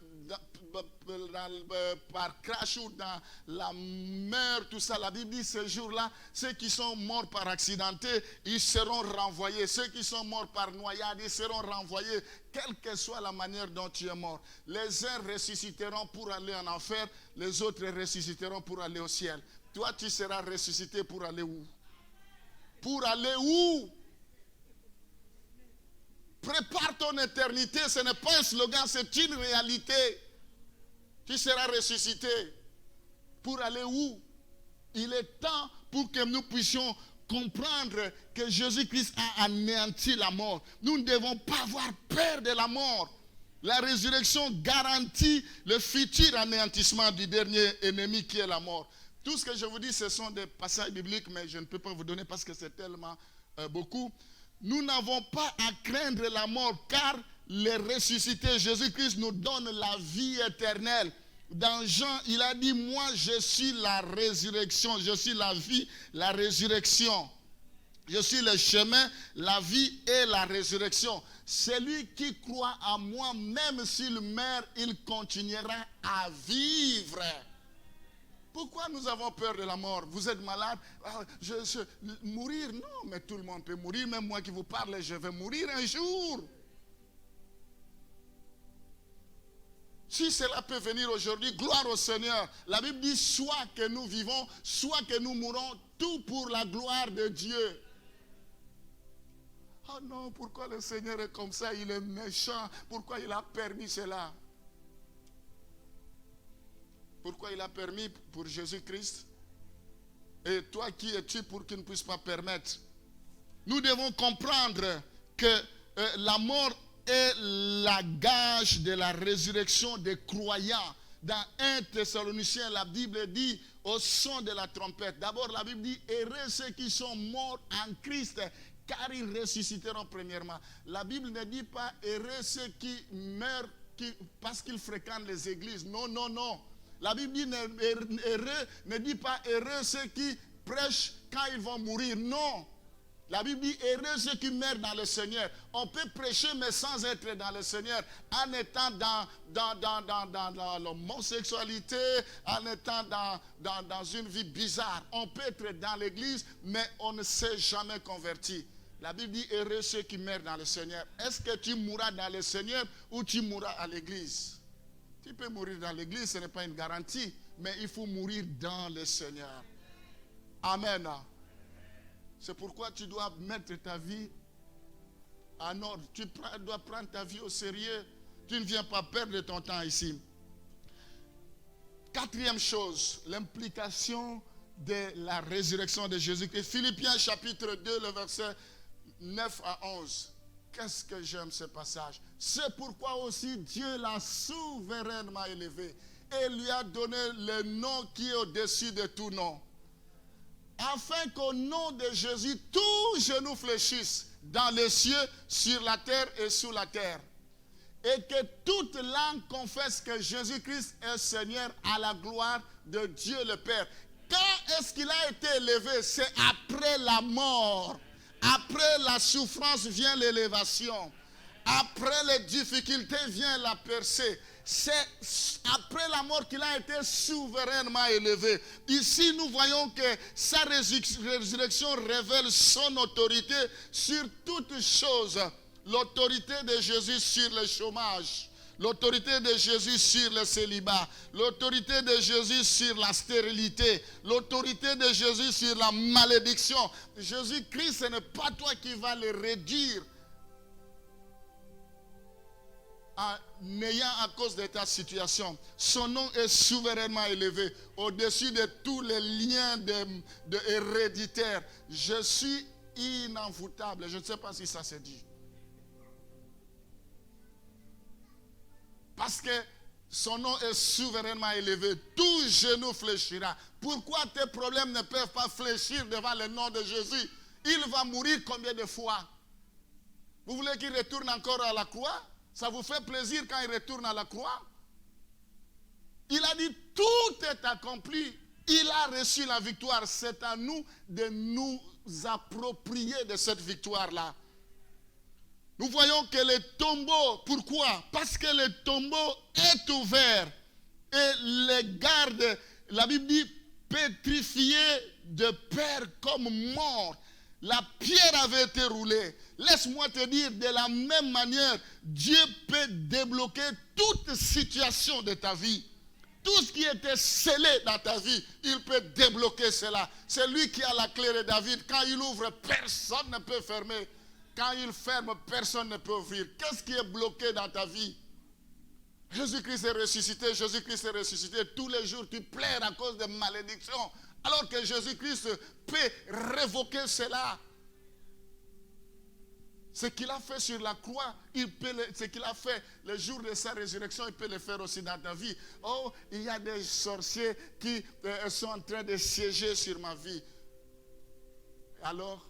par crash ou dans la mer, tout ça. La Bible dit ce jour-là, ceux qui sont morts par accidenté, ils seront renvoyés. Ceux qui sont morts par noyade, ils seront renvoyés, quelle que soit la manière dont tu es mort. Les uns ressusciteront pour aller en enfer, les autres ressusciteront pour aller au ciel. Toi, tu seras ressuscité pour aller où? Pour aller où? Prépare ton éternité, ce n'est pas un slogan, c'est une réalité. Tu seras ressuscité. Pour aller où? Il est temps pour que nous puissions comprendre que Jésus-Christ a anéanti la mort. Nous ne devons pas avoir peur de la mort. La résurrection garantit le futur anéantissement du dernier ennemi qui est la mort. Tout ce que je vous dis, ce sont des passages bibliques, mais je ne peux pas vous donner parce que c'est tellement beaucoup. Nous n'avons pas à craindre la mort, car le ressuscité Jésus-Christ nous donne la vie éternelle. Dans Jean, il a dit, moi je suis la résurrection, je suis la vie, la résurrection. Je suis le chemin, la vie et la résurrection. Celui qui croit en moi, même s'il meurt, il continuera à vivre. Pourquoi nous avons peur de la mort? Vous êtes malade? Mourir? Non, mais tout le monde peut mourir. Même moi qui vous parle, je vais mourir un jour. Si cela peut venir aujourd'hui, gloire au Seigneur. La Bible dit, soit que nous vivons, soit que nous mourons, tout pour la gloire de Dieu. Oh non, pourquoi le Seigneur est comme ça? Il est méchant. Pourquoi il a permis cela? Pourquoi il a permis pour Jésus-Christ? Et toi, qui es-tu pour qu'il ne puisse pas permettre? Nous devons comprendre que la mort est la gage de la résurrection des croyants. Dans 1 Thessaloniciens, la Bible dit au son de la trompette. D'abord, la Bible dit, heureux ceux qui sont morts en Christ, car ils ressusciteront premièrement. La Bible ne dit pas heureux ceux qui meurent parce qu'ils fréquentent les églises. Non, non, non. La Bible dit ne dit pas heureux ceux qui prêchent quand ils vont mourir. Non. La Bible dit heureux ceux qui meurent dans le Seigneur. On peut prêcher mais sans être dans le Seigneur, en étant dans l'homosexualité, en étant dans une vie bizarre. On peut être dans l'église mais on ne s'est jamais converti. La Bible dit heureux ceux qui meurent dans le Seigneur. Est-ce que tu mourras dans le Seigneur ou tu mourras à l'église? Tu peux mourir dans l'église, ce n'est pas une garantie, mais il faut mourir dans le Seigneur. Amen. C'est pourquoi tu dois mettre ta vie en ordre. Tu dois prendre ta vie au sérieux. Tu ne viens pas perdre ton temps ici. Quatrième chose, l'implication de la résurrection de Jésus-Christ. Philippiens chapitre 2, le verset 9 à 11. Qu'est-ce que j'aime ce passage. C'est pourquoi aussi Dieu l'a souverainement élevé et lui a donné le nom qui est au-dessus de tout nom. Afin qu'au nom de Jésus, tout genou fléchisse dans les cieux, sur la terre et sous la terre. Et que toute langue confesse que Jésus-Christ est Seigneur à la gloire de Dieu le Père. Quand est-ce qu'il a été élevé? C'est après la mort. Après la souffrance vient l'élévation. Après les difficultés vient la percée. C'est après la mort qu'il a été souverainement élevé. Ici, nous voyons que sa résurrection révèle son autorité sur toutes choses. L'autorité de Jésus sur le chômage. L'autorité de Jésus sur le célibat. L'autorité de Jésus sur la stérilité. L'autorité de Jésus sur la malédiction. Jésus-Christ, ce n'est pas toi qui vas le réduire en ayant à cause de ta situation. Son nom est souverainement élevé au-dessus de tous les liens de héréditaires. Je suis inenvoûtable. Je ne sais pas si ça se dit. Parce que son nom est souverainement élevé. Tout genou fléchira. Pourquoi tes problèmes ne peuvent pas fléchir devant le nom de Jésus? Il va mourir combien de fois? Vous voulez qu'il retourne encore à la croix? Ça vous fait plaisir quand il retourne à la croix? Il a dit tout est accompli. Il a reçu la victoire. C'est à nous de nous approprier de cette victoire-là. Nous voyons que le tombeau, pourquoi? Parce que le tombeau est ouvert et les gardes, la Bible dit, pétrifiés de peur comme morts. La pierre avait été roulée. Laisse-moi te dire, de la même manière, Dieu peut débloquer toute situation de ta vie. Tout ce qui était scellé dans ta vie, il peut débloquer cela. C'est lui qui a la clé de David. Quand il ouvre, personne ne peut fermer. Quand il ferme, personne ne peut ouvrir. Qu'est-ce qui est bloqué dans ta vie? Jésus-Christ est ressuscité. Jésus-Christ est ressuscité. Tous les jours, tu pleures à cause de malédictions, Alors que Jésus-Christ peut révoquer cela. Ce qu'il a fait sur la croix, ce qu'il a fait le jour de sa résurrection, il peut le faire aussi dans ta vie. Oh, il y a des sorciers qui sont en train de siéger sur ma vie. Alors,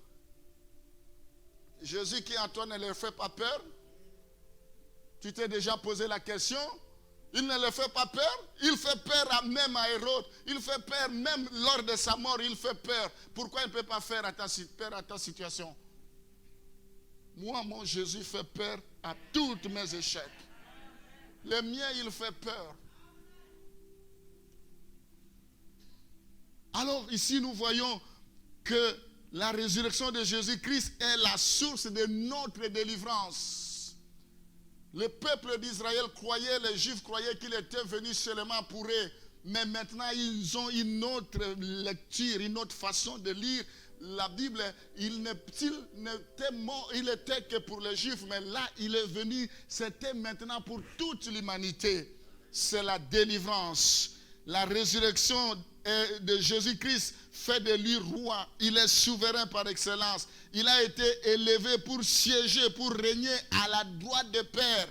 Jésus qui en toi ne leur fait pas peur? Tu t'es déjà posé la question? Il ne leur fait pas peur? Il fait peur même à Hérode. Il fait peur même lors de sa mort, il fait peur. Pourquoi il ne peut pas faire peur à ta situation? Moi, mon Jésus fait peur à tous mes échecs. Le mien, il fait peur. Alors ici, nous voyons que la résurrection de Jésus-Christ est la source de notre délivrance. Le peuple d'Israël croyait, les Juifs croyaient qu'il était venu seulement pour eux. Mais maintenant, ils ont une autre lecture, une autre façon de lire la Bible. Il était que pour les Juifs, mais là, il est venu, c'était maintenant pour toute l'humanité. C'est la délivrance. La résurrection de Jésus-Christ fait de lui roi. Il est souverain par excellence. Il a été élevé pour siéger, pour régner à la droite du Père.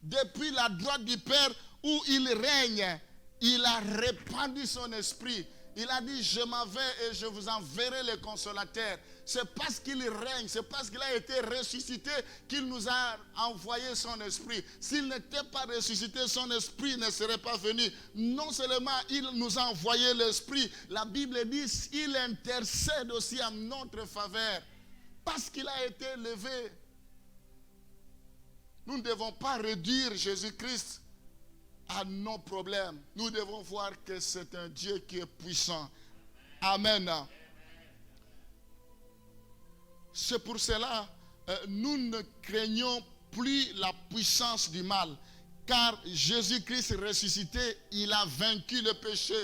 Depuis la droite du Père où il règne, il a répandu son esprit. Il a dit, je m'en vais et je vous enverrai le consolateur. C'est parce qu'il règne, c'est parce qu'il a été ressuscité qu'il nous a envoyé son esprit. S'il n'était pas ressuscité, son esprit ne serait pas venu. Non seulement il nous a envoyé l'esprit, la Bible dit, il intercède aussi en notre faveur. Parce qu'il a été élevé. Nous ne devons pas réduire Jésus-Christ à nos problèmes. Nous devons voir que c'est un Dieu qui est puissant. Amen. C'est pour cela nous ne craignons plus la puissance du mal. Car Jésus-Christ ressuscité, il a vaincu le péché.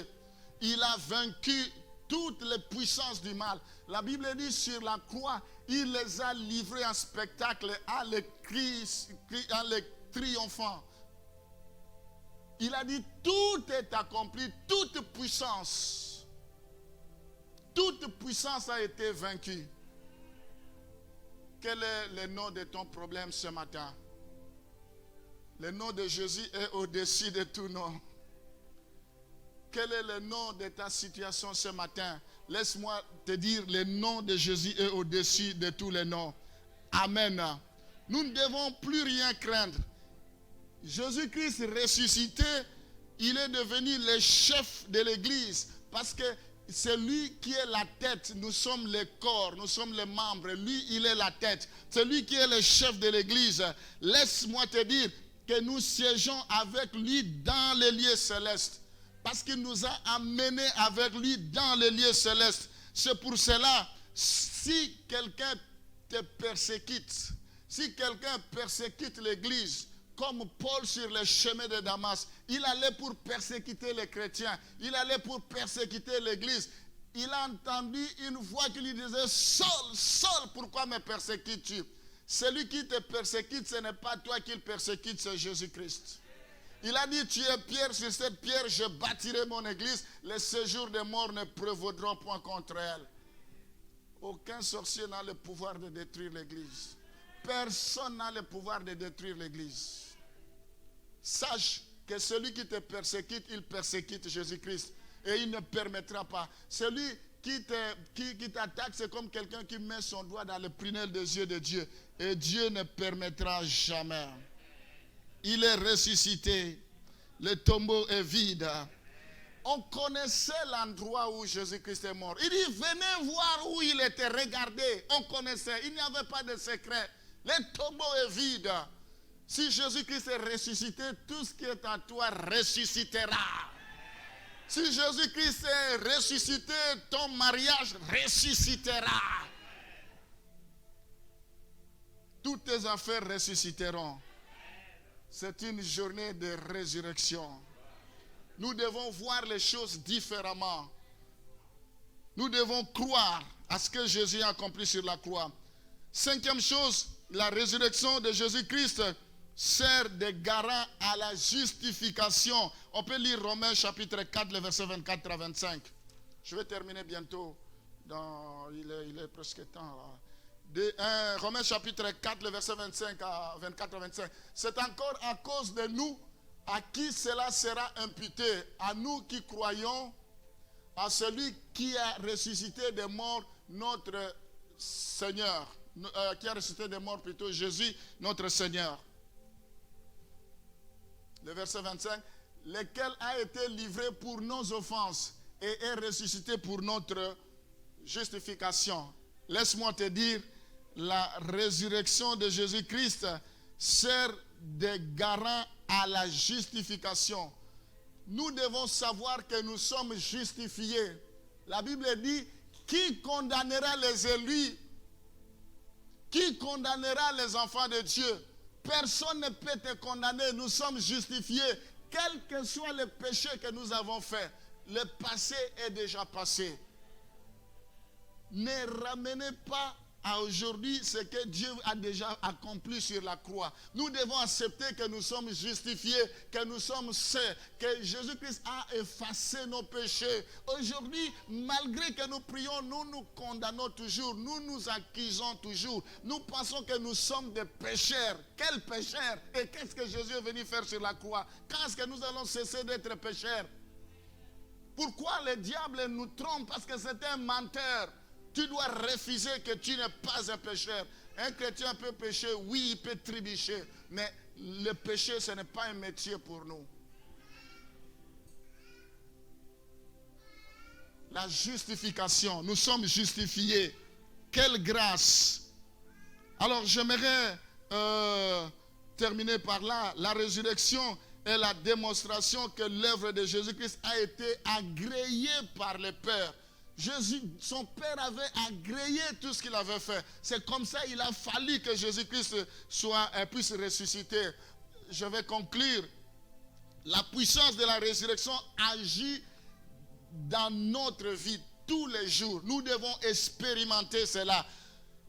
Il a vaincu toutes les puissances du mal. La Bible dit sur la croix, il les a livrés en spectacle en les triomphant. Il a dit, tout est accompli, toute puissance a été vaincue. Quel est le nom de ton problème ce matin? Le nom de Jésus est au-dessus de tout nom. Quel est le nom de ta situation ce matin? Laisse-moi te dire, le nom de Jésus est au-dessus de tous les noms. Amen. Nous ne devons plus rien craindre. Jésus-Christ ressuscité, il est devenu le chef de l'Église parce que c'est lui qui est la tête. Nous sommes le corps, nous sommes les membres. Lui, il est la tête. C'est lui qui est le chef de l'Église. Laisse-moi te dire que nous siégeons avec lui dans les lieux célestes parce qu'il nous a amenés avec lui dans les lieux célestes. C'est pour cela, si quelqu'un te persécute, si quelqu'un persécute l'Église, comme Paul sur le chemin de Damas, il allait pour persécuter les chrétiens, il allait pour persécuter l'Église. Il a entendu une voix qui lui disait, Saul, pourquoi me persécutes-tu? Celui qui te persécute, ce n'est pas toi qui le persécute, c'est Jésus-Christ. Il a dit, tu es pierre, sur cette pierre, je bâtirai mon église, les séjours des morts ne prévaudront point contre elle. Aucun sorcier n'a le pouvoir de détruire l'église. Personne n'a le pouvoir de détruire l'église. Sache que celui qui te persécute, il persécute Jésus-Christ. Et il ne permettra pas. Celui qui t'attaque, c'est comme quelqu'un qui met son doigt dans le prunelle des yeux de Dieu. Et Dieu ne permettra jamais. Il est ressuscité. Le tombeau est vide. On connaissait l'endroit où Jésus-Christ est mort. Il dit, venez voir où il était. Regardez. On connaissait. Il n'y avait pas de secret. Le tombeau est vide. Si Jésus-Christ est ressuscité, tout ce qui est à toi ressuscitera. Si Jésus-Christ est ressuscité, ton mariage ressuscitera. Toutes tes affaires ressusciteront. C'est une journée de résurrection. Nous devons voir les choses différemment. Nous devons croire à ce que Jésus a accompli sur la croix. Cinquième chose, la résurrection de Jésus-Christ sert de garant à la justification. On peut lire Romains chapitre 4, le verset 24 à 25. Je vais terminer bientôt. Il est presque temps. Romains chapitre 4, le verset 25 à 24 à 25. C'est encore à cause de nous à qui cela sera imputé. À nous qui croyons à celui qui a ressuscité des morts, notre Seigneur. Qui a ressuscité des morts plutôt, Jésus, notre Seigneur. Le verset 25. Lequel a été livré pour nos offenses et est ressuscité pour notre justification. Laisse-moi te dire, la résurrection de Jésus-Christ sert de garant à la justification. Nous devons savoir que nous sommes justifiés. La Bible dit, qui condamnera les élus? Qui condamnera les enfants de Dieu? Personne ne peut te condamner. Nous sommes justifiés. Quel que soit le péché que nous avons fait, le passé est déjà passé. Ne ramenez pas à aujourd'hui ce que Dieu a déjà accompli sur la croix. Nous devons accepter que nous sommes justifiés, que nous sommes saints, que Jésus-Christ a effacé nos péchés. Aujourd'hui, malgré que nous prions, nous nous condamnons toujours, nous nous accusons toujours. Nous pensons que nous sommes des pécheurs. Quels pécheurs? Et qu'est-ce que Jésus est venu faire sur la croix? Quand est-ce que nous allons cesser d'être pécheurs? Pourquoi le diable nous trompe? Parce que c'est un menteur. Tu dois refuser que tu n'es pas un pécheur. Un chrétien peut pécher, oui, il peut trébucher. Mais le péché, ce n'est pas un métier pour nous. La justification, nous sommes justifiés. Quelle grâce! Alors j'aimerais terminer par là. La résurrection est la démonstration que l'œuvre de Jésus-Christ a été agréée par le Père. Jésus, son Père avait agréé tout ce qu'il avait fait. C'est comme ça qu'il a fallu que Jésus-Christ puisse ressusciter. Je vais conclure. La puissance de la résurrection agit dans notre vie tous les jours. Nous devons expérimenter cela.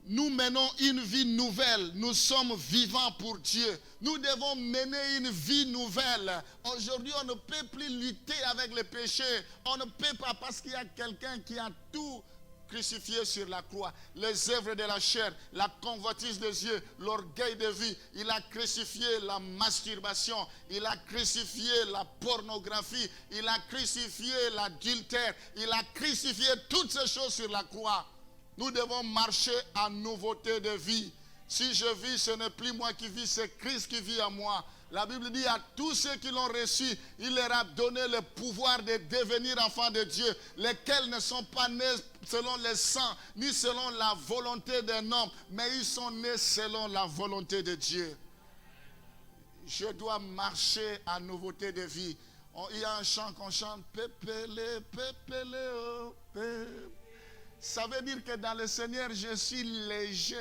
Nous menons une vie nouvelle. Nous sommes vivants pour Dieu. Nous devons mener une vie nouvelle. Aujourd'hui, on ne peut plus lutter avec le péché. On ne peut pas parce qu'il y a quelqu'un qui a tout crucifié sur la croix. Les œuvres de la chair, la convoitise des yeux, l'orgueil de vie. Il a crucifié la masturbation. Il a crucifié la pornographie. Il a crucifié l'adultère. Il a crucifié toutes ces choses sur la croix. Nous devons marcher en nouveauté de vie. Si je vis, ce n'est plus moi qui vis, c'est Christ qui vit en moi. La Bible dit à tous ceux qui l'ont reçu, il leur a donné le pouvoir de devenir enfants de Dieu, lesquels ne sont pas nés selon le sang, ni selon la volonté d'un homme, mais ils sont nés selon la volonté de Dieu. Je dois marcher en nouveauté de vie. Il y a un chant qu'on chante, pépélé, pépélé, oh, pépélé. Ça veut dire que dans le Seigneur, je suis léger.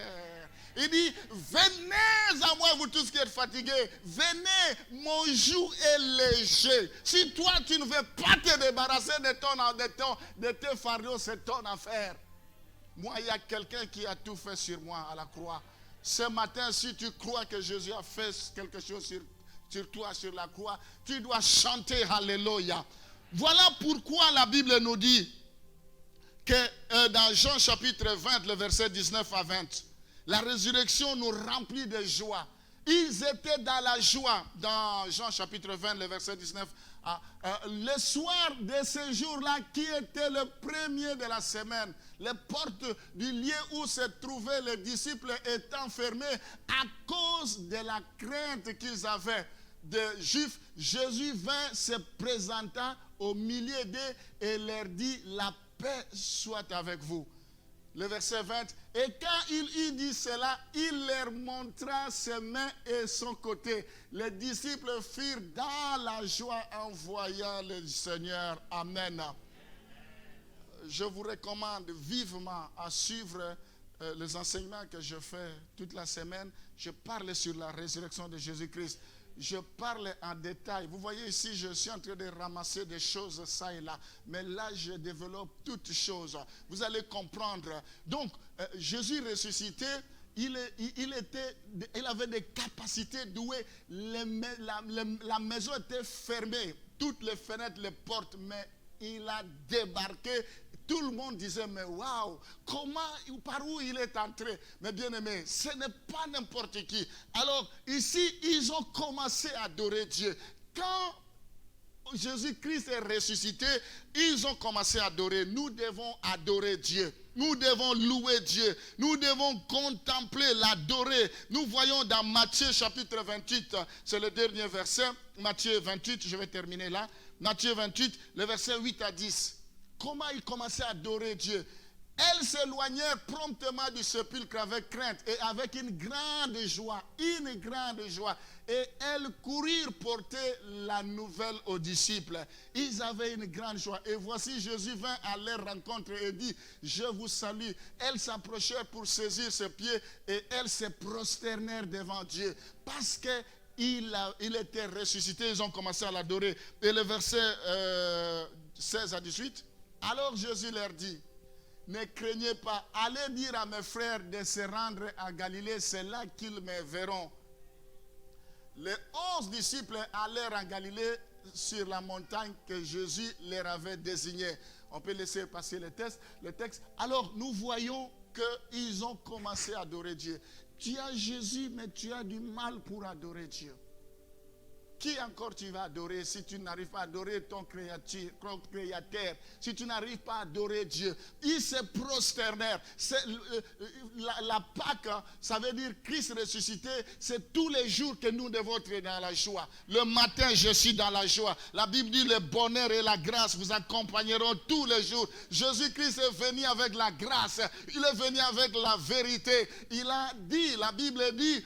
Il dit, venez à moi, vous tous qui êtes fatigués. Venez, mon joug est léger. Si toi, tu ne veux pas te débarrasser de tes fardeaux, c'est ton affaire. Moi, il y a quelqu'un qui a tout fait sur moi à la croix. Ce matin, si tu crois que Jésus a fait quelque chose sur toi, sur la croix, tu dois chanter Alléluia. Voilà pourquoi la Bible nous dit que dans Jean chapitre 20, le verset 19 à 20, la résurrection nous remplit de joie. Ils étaient dans la joie. Dans Jean chapitre 20, le verset 19. Le soir de ce jour-là, qui était le premier de la semaine, les portes du lieu où se trouvaient les disciples étant fermées à cause de la crainte qu'ils avaient des Juifs, Jésus vint, se présenta au milieu d'eux et leur dit, la paix soit avec vous. Le verset 20. Et quand il eut dit cela, il leur montra ses mains et son côté. Les disciples firent dans la joie en voyant le Seigneur. Amen. Je vous recommande vivement à suivre les enseignements que je fais toute la semaine. Je parle sur la résurrection de Jésus-Christ. Je parle en détail. Vous voyez ici, je suis en train de ramasser des choses ça et là. Mais là, je développe toutes choses. Vous allez comprendre. Donc, Jésus ressuscité, il avait des capacités douées. La maison était fermée. Toutes les fenêtres, les portes. Mais il a débarqué, tout le monde disait, mais waouh, par où il est entré? Mais bien aimé, ce n'est pas n'importe qui. Alors ici, ils ont commencé à adorer Dieu. Quand Jésus-Christ est ressuscité, ils ont commencé à adorer. Nous devons adorer Dieu. Nous devons louer Dieu. Nous devons contempler, l'adorer. Nous voyons dans Matthieu chapitre 28, c'est le dernier verset. Matthieu 28, je vais terminer là. Matthieu 28, le verset 8 à 10. Comment ils commençaient à adorer Dieu? Elles s'éloignèrent promptement du sépulcre avec crainte et avec une grande joie. Une grande joie. Et elles courirent porter la nouvelle aux disciples. Ils avaient une grande joie. Et voici Jésus vint à leur rencontre et dit, je vous salue. Elles s'approchèrent pour saisir ses pieds et elles se prosternèrent devant Dieu. Parce qu'il était ressuscité, ils ont commencé à l'adorer. Et le verset 16 à 18. Alors Jésus leur dit, ne craignez pas, allez dire à mes frères de se rendre à Galilée, c'est là qu'ils me verront. Les 11 disciples allèrent en Galilée sur la montagne que Jésus leur avait désignée. On peut laisser passer le texte. Alors nous voyons qu'ils ont commencé à adorer Dieu. Tu as Jésus, mais tu as du mal pour adorer Dieu. Qui encore tu vas adorer si tu n'arrives pas à adorer ton créateur, si tu n'arrives pas à adorer Dieu? Ils se prosternèrent. La Pâque, ça veut dire Christ ressuscité, c'est tous les jours que nous devons être dans la joie. Le matin, je suis dans la joie. La Bible dit le bonheur et la grâce vous accompagneront tous les jours. Jésus-Christ est venu avec la grâce, il est venu avec la vérité. Il a dit, la Bible dit,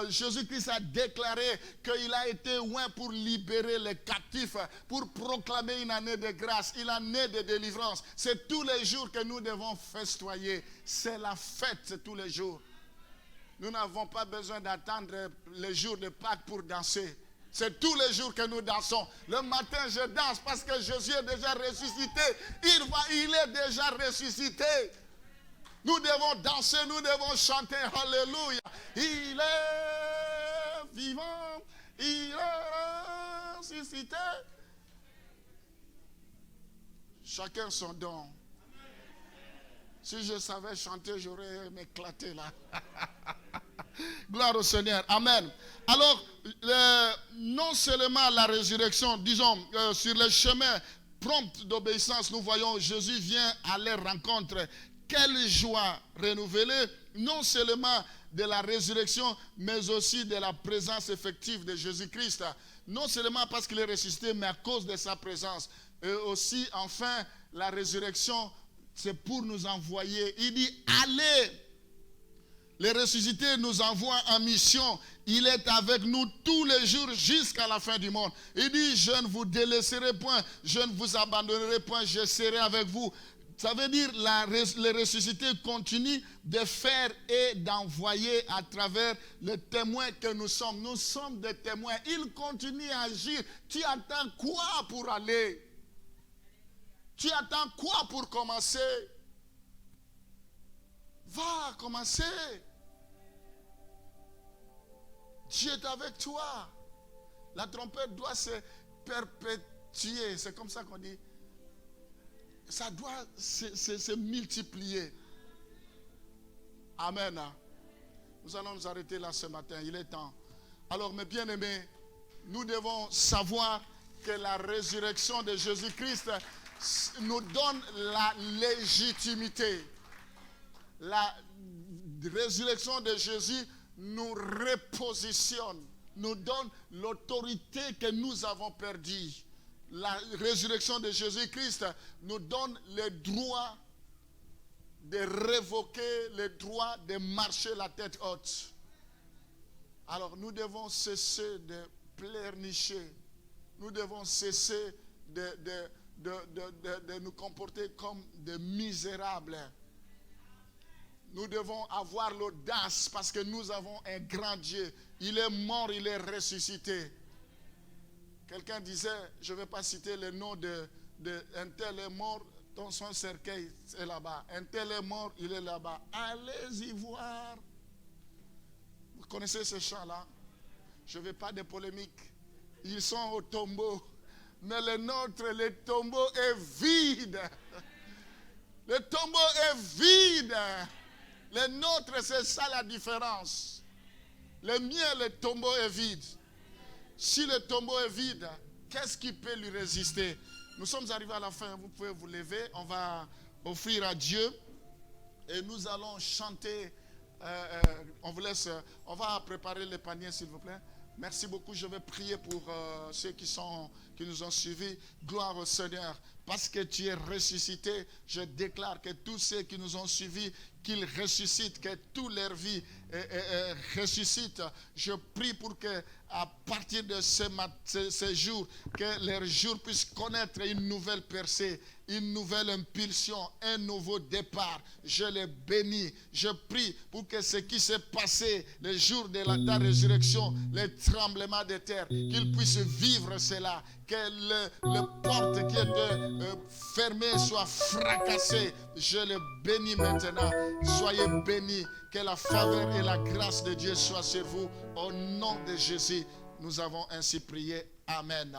Jésus-Christ a déclaré qu'il a été oint pour libérer les captifs, pour proclamer une année de grâce, une année de délivrance. C'est tous les jours que nous devons festoyer. C'est la fête, c'est tous les jours. Nous n'avons pas besoin d'attendre les jours de Pâques pour danser. C'est tous les jours que nous dansons. Le matin, je danse parce que Jésus est déjà ressuscité. Il est déjà ressuscité. Nous devons danser, nous devons chanter. Alléluia. Il est vivant. Il est ressuscité. Chacun son don. Si je savais chanter, j'aurais m'éclaté là. Gloire au Seigneur. Amen. Alors, non seulement la résurrection, disons, sur le chemin prompt d'obéissance, nous voyons Jésus vient à leur rencontre. Quelle joie renouvelée, non seulement de la résurrection, mais aussi de la présence effective de Jésus-Christ. Non seulement parce qu'il est ressuscité, mais à cause de sa présence. Et aussi, enfin, la résurrection, c'est pour nous envoyer. Il dit, allez. Les ressuscités nous envoient en mission. Il est avec nous tous les jours jusqu'à la fin du monde. Il dit, je ne vous délaisserai point, je ne vous abandonnerai point, je serai avec vous. Ça veut dire les ressuscités continuent de faire et d'envoyer à travers les témoins que nous sommes. Nous sommes des témoins. Ils continuent à agir. Tu attends quoi pour aller? Tu attends quoi pour commencer? Va commencer. Dieu est avec toi. La trompette doit se perpétuer. C'est comme ça qu'on dit. Ça doit se multiplier. Amen. Nous allons nous arrêter là ce matin. Il est temps. Alors, mes bien-aimés, nous devons savoir que la résurrection de Jésus-Christ nous donne la légitimité. La résurrection de Jésus nous repositionne, nous donne l'autorité que nous avons perdue. La résurrection de Jésus-Christ nous donne le droit de révoquer, le droit de marcher la tête haute. Alors nous devons cesser de pleurnicher. Nous devons cesser de nous comporter comme des misérables. Nous devons avoir l'audace parce que nous avons un grand Dieu. Il est mort, il est ressuscité. Quelqu'un disait, je ne vais pas citer le nom un tel est mort, dans son cercueil est là-bas. Un tel est mort, il est là-bas. Allez-y voir. Vous connaissez ce chant-là? Je ne veux pas de polémique. Ils sont au tombeau. Mais le nôtre, le tombeau est vide. Le tombeau est vide. Le nôtre, c'est ça la différence. Le mien, le tombeau est vide. Si le tombeau est vide, qu'est-ce qui peut lui résister? Nous sommes arrivés à la fin. Vous pouvez vous lever. On va offrir à Dieu. Et nous allons chanter. On vous laisse. On va préparer les paniers, s'il vous plaît. Merci beaucoup. Je vais prier pour ceux qui nous ont suivis. Gloire au Seigneur. Parce que tu es ressuscité, je déclare que tous ceux qui nous ont suivis, qu'ils ressuscitent, que toute leur vie ressuscite. Je prie pour que, à partir de ce jour, que leur jour puisse connaître une nouvelle percée, une nouvelle impulsion, un nouveau départ. Je les bénis. Je prie pour que ce qui s'est passé le jour de ta résurrection, le tremblement de terre, qu'ils puissent vivre cela. Que le porte qui était fermée soit fracassée. Je le bénis maintenant. Soyez bénis. Que la faveur et la grâce de Dieu soient sur vous. Au nom de Jésus, nous avons ainsi prié. Amen.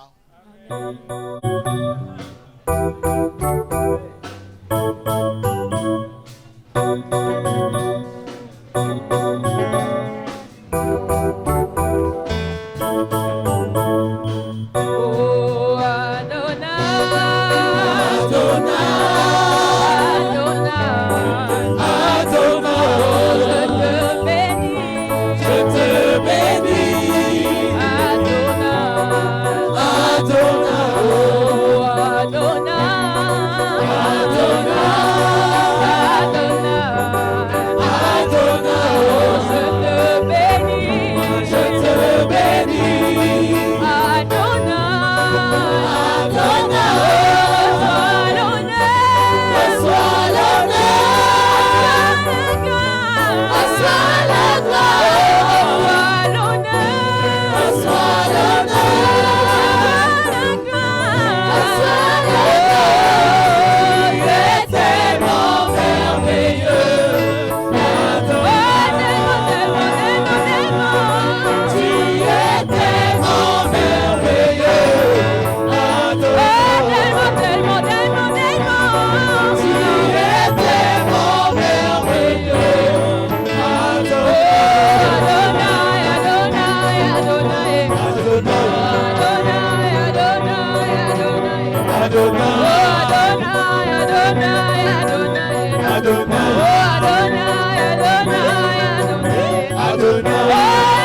Adonai.